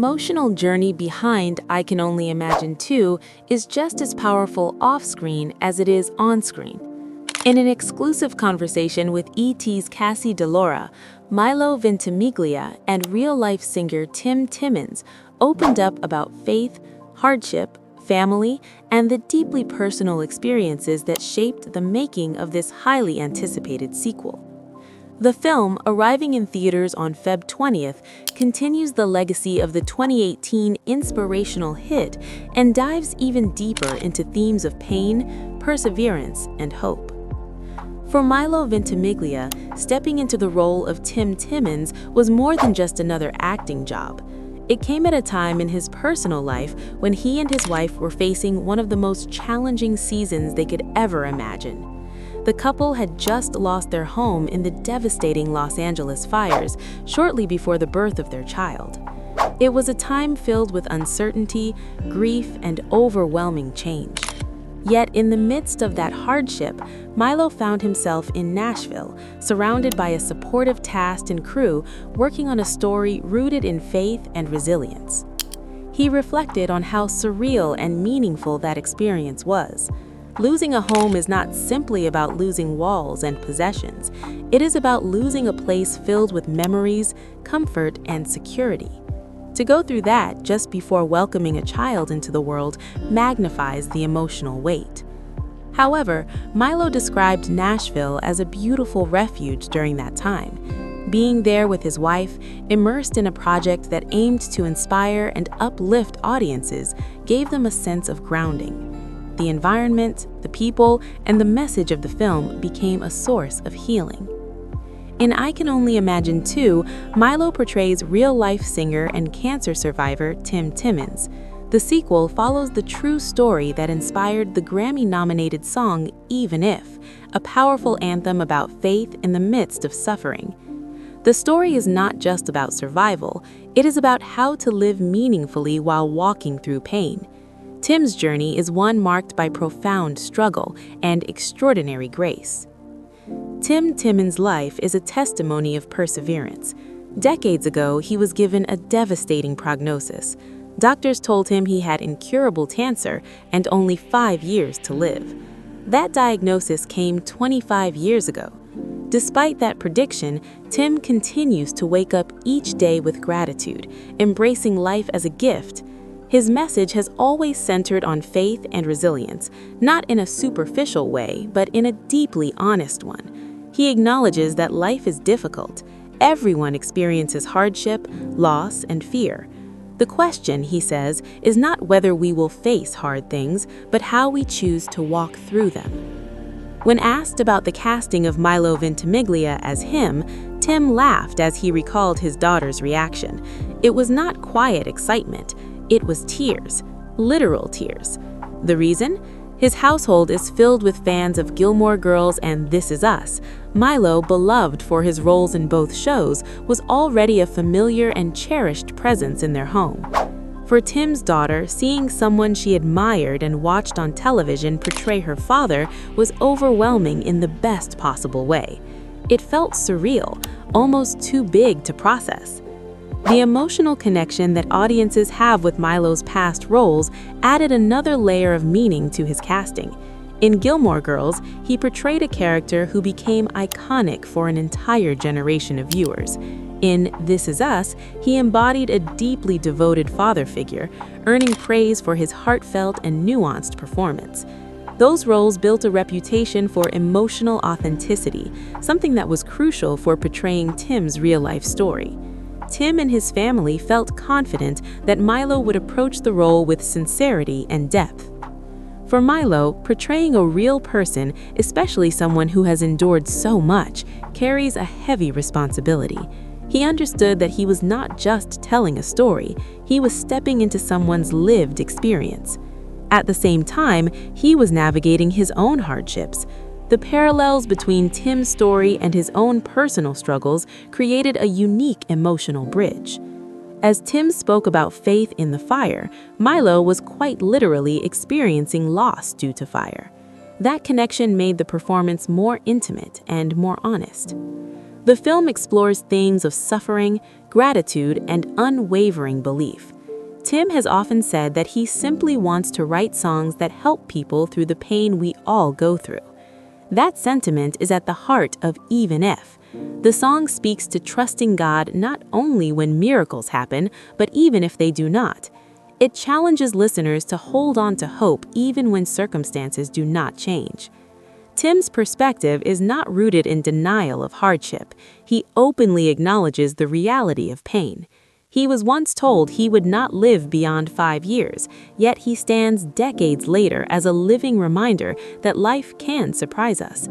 Emotional journey behind I Can Only Imagine 2 is just as powerful off-screen as it is on-screen. In an exclusive conversation with ET's Cassie DiLaura, Milo Ventimiglia and real-life singer Tim Timmons opened up about faith, hardship, family, and the deeply personal experiences that shaped the making of this highly anticipated sequel. The film, arriving in theaters on Feb 20th, continues the legacy of the 2018 inspirational hit and dives even deeper into themes of pain, perseverance, and hope. For Milo Ventimiglia, stepping into the role of Tim Timmons was more than just another acting job. It came at a time in his personal life when he and his wife were facing one of the most challenging seasons they could ever imagine. The couple had just lost their home in the devastating Los Angeles fires shortly before the birth of their child. It was a time filled with uncertainty, grief, and overwhelming change. Yet in the midst of that hardship, Milo found himself in Nashville, surrounded by a supportive cast and crew working on a story rooted in faith and resilience. He reflected on how surreal and meaningful that experience was. Losing a home is not simply about losing walls and possessions. It is about losing a place filled with memories, comfort, and security. To go through that just before welcoming a child into the world magnifies the emotional weight. However, Milo described Nashville as a beautiful refuge during that time. Being there with his wife, immersed in a project that aimed to inspire and uplift audiences, gave them a sense of grounding. The environment, the people, and the message of the film became a source of healing. In I Can Only Imagine 2, Milo portrays real-life singer and cancer survivor Tim Timmons. The sequel follows the true story that inspired the Grammy-nominated song Even If, a powerful anthem about faith in the midst of suffering. The story is not just about survival, it is about how to live meaningfully while walking through pain. Tim's journey is one marked by profound struggle and extraordinary grace. Tim Timmons' life is a testimony of perseverance. Decades ago, he was given a devastating prognosis. Doctors told him he had incurable cancer and only 5 years to live. That diagnosis came 25 years ago. Despite that prediction, Tim continues to wake up each day with gratitude, embracing life as a gift. His message has always centered on faith and resilience, not in a superficial way, but in a deeply honest one. He acknowledges that life is difficult. Everyone experiences hardship, loss, and fear. The question, he says, is not whether we will face hard things, but how we choose to walk through them. When asked about the casting of Milo Ventimiglia as him, Tim laughed as he recalled his daughter's reaction. It was not quiet excitement. It was tears, literal tears. The reason? His household is filled with fans of Gilmore Girls and 2's Us. Milo, beloved for his roles in both shows, was already a familiar and cherished presence in their home. For Tim's daughter, seeing someone she admired and watched on television portray her father was overwhelming in the best possible way. It felt surreal, almost too big to process. The emotional connection that audiences have with Milo's past roles added another layer of meaning to his casting. In Gilmore Girls, he portrayed a character who became iconic for an entire generation of viewers. In 2's Us, he embodied a deeply devoted father figure, earning praise for his heartfelt and nuanced performance. Those roles built a reputation for emotional authenticity, something that was crucial for portraying Tim's real-life story. Tim and his family felt confident that Milo would approach the role with sincerity and depth. For Milo, portraying a real person, especially someone who has endured so much, carries a heavy responsibility. He understood that he was not just telling a story, he was stepping into someone's lived experience. At the same time, he was navigating his own hardships. The parallels between Tim's story and his own personal struggles created a unique emotional bridge. As Tim spoke about faith in the fire, Milo was quite literally experiencing loss due to fire. That connection made the performance more intimate and more honest. The film explores themes of suffering, gratitude, and unwavering belief. Tim has often said that he simply wants to write songs that help people through the pain we all go through. That sentiment is at the heart of Even If. The song speaks to trusting God not only when miracles happen, but even if they do not. It challenges listeners to hold on to hope even when circumstances do not change. Tim's perspective is not rooted in denial of hardship. He openly acknowledges the reality of pain. He was once told he would not live beyond 5 years, yet he stands decades later as a living reminder that life can surprise us.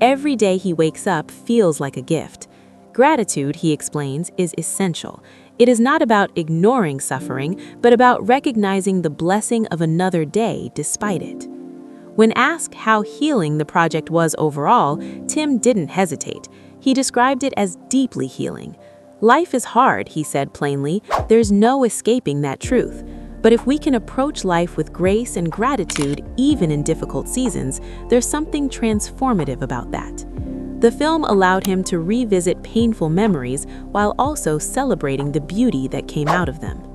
Every day he wakes up feels like a gift. Gratitude, he explains, is essential. It is not about ignoring suffering, but about recognizing the blessing of another day despite it. When asked how healing the project was overall, Tim didn't hesitate. He described it as deeply healing. Life is hard, he said plainly. There's no escaping that truth. But if we can approach life with grace and gratitude, even in difficult seasons, there's something transformative about that. The film allowed him to revisit painful memories while also celebrating the beauty that came out of them.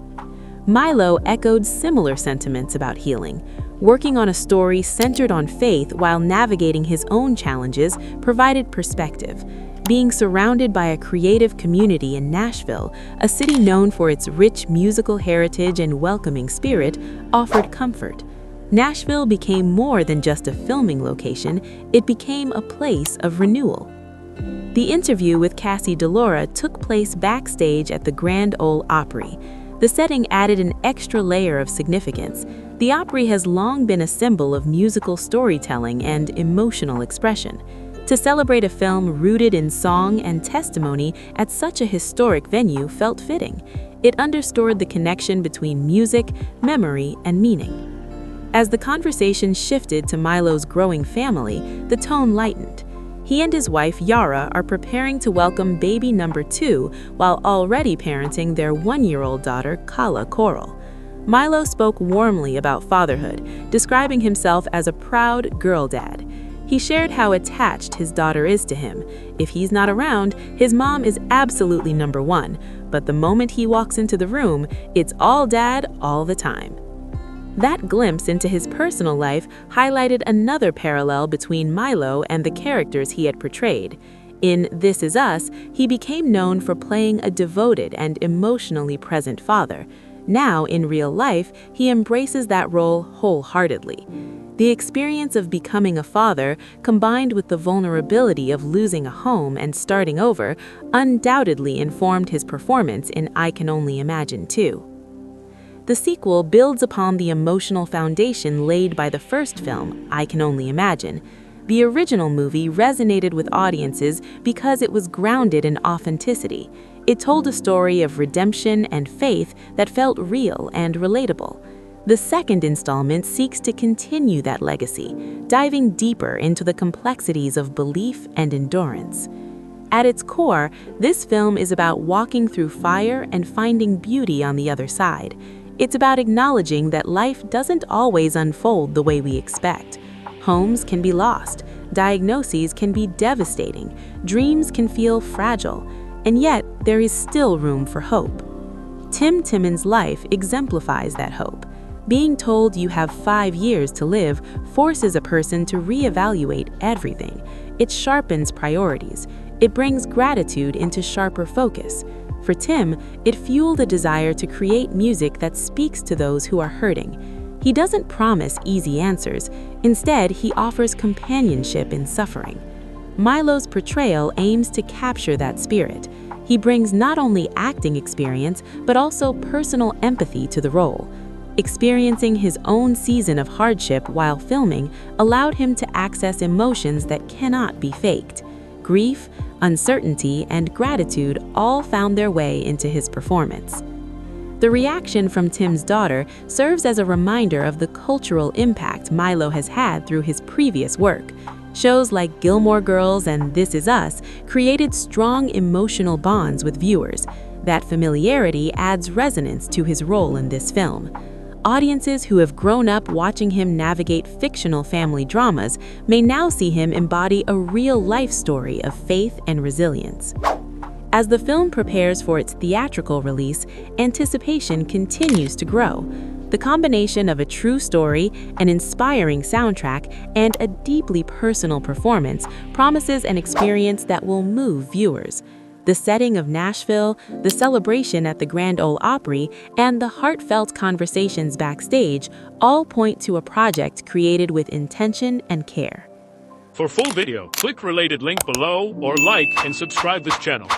Milo echoed similar sentiments about healing. Working on a story centered on faith while navigating his own challenges provided perspective. Being surrounded by a creative community in Nashville, a city known for its rich musical heritage and welcoming spirit, offered comfort. Nashville became more than just a filming location, it became a place of renewal. The interview with Cassie DiLaura took place backstage at the Grand Ole Opry. The setting added an extra layer of significance. The Opry has long been a symbol of musical storytelling and emotional expression. To celebrate a film rooted in song and testimony at such a historic venue felt fitting. It underscored the connection between music, memory, and meaning. As the conversation shifted to Milo's growing family, the tone lightened. He and his wife, Yara, are preparing to welcome baby number 2 while already parenting their 1-year-old daughter, Kala Coral. Milo spoke warmly about fatherhood, describing himself as a proud girl dad. He shared how attached his daughter is to him. If he's not around, his mom is absolutely number 1, but the moment he walks into the room, it's all dad all the time. That glimpse into his personal life highlighted another parallel between Milo and the characters he had portrayed. In 2's, he became known for playing a devoted and emotionally present father. Now, in real life, he embraces that role wholeheartedly. The experience of becoming a father, combined with the vulnerability of losing a home and starting over, undoubtedly informed his performance in I Can Only Imagine 2. The sequel builds upon the emotional foundation laid by the first film, I Can Only Imagine. The original movie resonated with audiences because it was grounded in authenticity. It told a story of redemption and faith that felt real and relatable. The second installment seeks to continue that legacy, diving deeper into the complexities of belief and endurance. At its core, this film is about walking through fire and finding beauty on the other side. It's about acknowledging that life doesn't always unfold the way we expect. Homes can be lost, diagnoses can be devastating, dreams can feel fragile, and yet there is still room for hope. Tim Timmons' life exemplifies that hope. Being told you have 5 years to live forces a person to reevaluate everything. It sharpens priorities. It brings gratitude into sharper focus. For Tim, it fueled a desire to create music that speaks to those who are hurting. He doesn't promise easy answers. Instead, he offers companionship in suffering. Milo's portrayal aims to capture that spirit. He brings not only acting experience, but also personal empathy to the role. Experiencing his own season of hardship while filming allowed him to access emotions that cannot be faked. Grief, uncertainty, and gratitude all found their way into his performance. The reaction from Tim's daughter serves as a reminder of the cultural impact Milo has had through his previous work. Shows like Gilmore Girls and 2's created strong emotional bonds with viewers. That familiarity adds resonance to his role in this film. Audiences who have grown up watching him navigate fictional family dramas may now see him embody a real-life story of faith and resilience. As the film prepares for its theatrical release, anticipation continues to grow. The combination of a true story, an inspiring soundtrack, and a deeply personal performance promises an experience that will move viewers. The setting of Nashville, the celebration at the Grand Ole Opry, and the heartfelt conversations backstage all point to a project created with intention and care. For full video, click related link below or like and subscribe this channel.